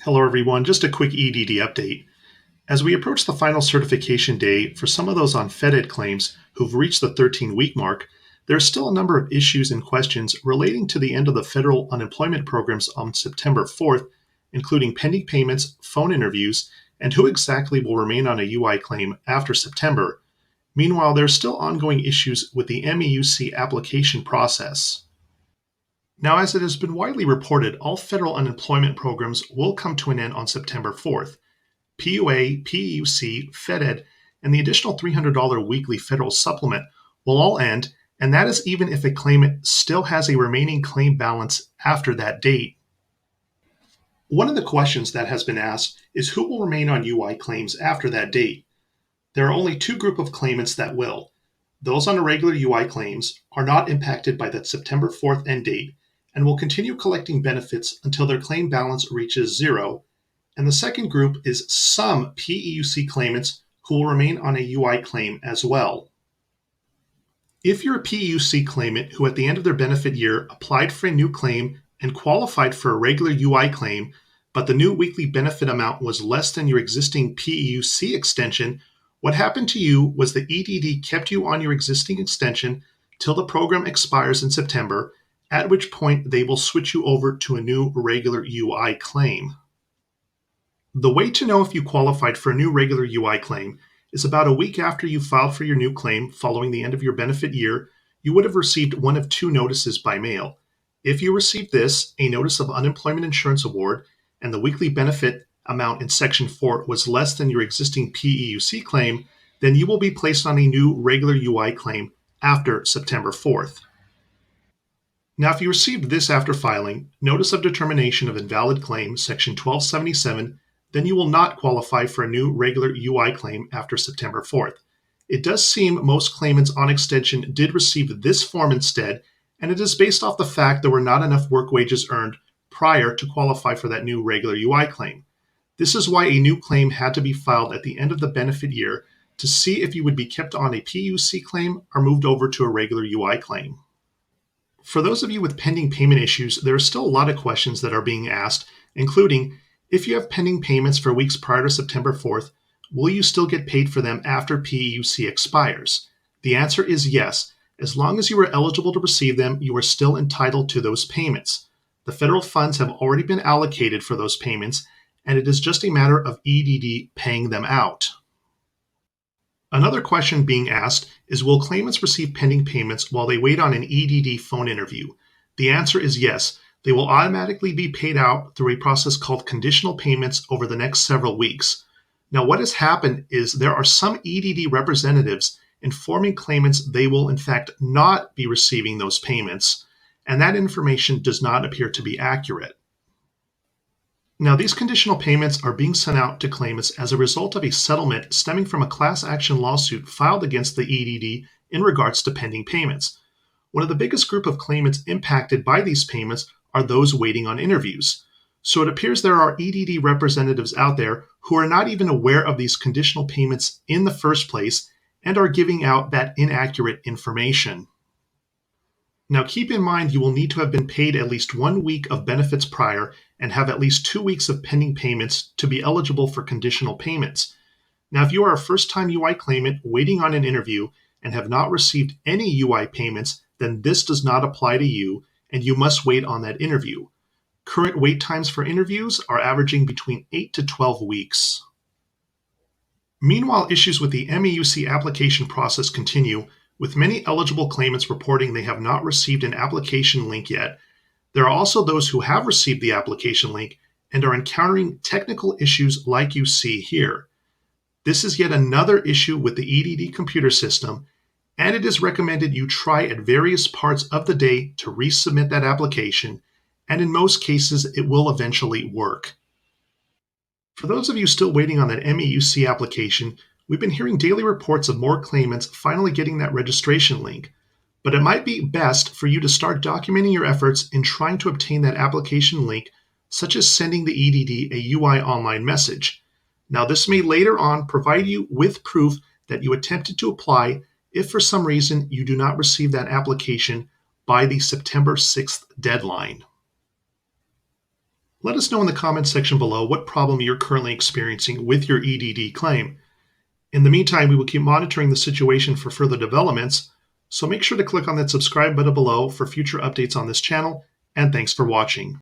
Hello everyone, just a quick EDD update. As we approach the final certification day for some of those on FedEd claims who've reached the 13-week mark, there are still a number of issues and questions relating to the end of the federal unemployment programs on September 4th, including pending payments, phone interviews, and who exactly will remain on a UI claim after September. Meanwhile, there are still ongoing issues with the MEUC application process. Now, as it has been widely reported, all federal unemployment programs will come to an end on September 4th. PUA, PEUC, FedEd, and the additional $300 weekly federal supplement will all end, and that is even if a claimant still has a remaining claim balance after that date. One of the questions that has been asked is who will remain on UI claims after that date. There are only two groups of claimants that will. Those on irregular UI claims are not impacted by that September 4th end date and will continue collecting benefits until their claim balance reaches zero. And the second group is some PEUC claimants who will remain on a UI claim as well. If you're a PEUC claimant who at the end of their benefit year applied for a new claim and qualified for a regular UI claim, but the new weekly benefit amount was less than your existing PEUC extension, what happened to you was the EDD kept you on your existing extension till the program expires in September, at which point they will switch you over to a new regular UI claim. The way to know if you qualified for a new regular UI claim is about a week after you filed for your new claim following the end of your benefit year, you would have received one of two notices by mail. If you received this, a notice of unemployment insurance award, and the weekly benefit amount in Section 4 was less than your existing PEUC claim, then you will be placed on a new regular UI claim after September 4th. Now, if you received this after filing, Notice of Determination of Invalid Claim, Section 1277, then you will not qualify for a new regular UI claim after September 4th. It does seem most claimants on extension did receive this form instead, and it is based off the fact there were not enough work wages earned prior to qualify for that new regular UI claim. This is why a new claim had to be filed at the end of the benefit year to see if you would be kept on a PEUC claim or moved over to a regular UI claim. For those of you with pending payment issues, there are still a lot of questions that are being asked, including, if you have pending payments for weeks prior to September 4th, will you still get paid for them after PEUC expires? The answer is yes. As long as you are eligible to receive them, you are still entitled to those payments. The federal funds have already been allocated for those payments, and it is just a matter of EDD paying them out. Another question being asked is, will claimants receive pending payments while they wait on an EDD phone interview? The answer is yes. They will automatically be paid out through a process called Conditional Payments over the next several weeks. Now, what has happened is there are some EDD representatives informing claimants they will in fact not be receiving those payments, and that information does not appear to be accurate. Now, these conditional payments are being sent out to claimants as a result of a settlement stemming from a class action lawsuit filed against the EDD in regards to pending payments. One of the biggest group of claimants impacted by these payments are those waiting on interviews. So it appears there are EDD representatives out there who are not even aware of these conditional payments in the first place and are giving out that inaccurate information. Now, keep in mind you will need to have been paid at least 1 week of benefits prior and have at least 2 weeks of pending payments to be eligible for conditional payments. Now, if you are a first-time UI claimant waiting on an interview and have not received any UI payments, then this does not apply to you, and you must wait on that interview. Current wait times for interviews are averaging between 8 to 12 weeks. Meanwhile, issues with the MEUC application process continue, with many eligible claimants reporting they have not received an application link yet. There are also those who have received the application link and are encountering technical issues like you see here. This is yet another issue with the EDD computer system, and it is recommended you try at various parts of the day to resubmit that application, and in most cases, it will eventually work. For those of you still waiting on that MEUC application, we've been hearing daily reports of more claimants finally getting that registration link, but it might be best for you to start documenting your efforts in trying to obtain that application link, such as sending the EDD a UI online message. Now, this may later on provide you with proof that you attempted to apply if for some reason you do not receive that application by the September 6th deadline. Let us know in the comments section below what problem you're currently experiencing with your EDD claim. In the meantime, we will keep monitoring the situation for further developments, so make sure to click on that subscribe button below for future updates on this channel, and thanks for watching.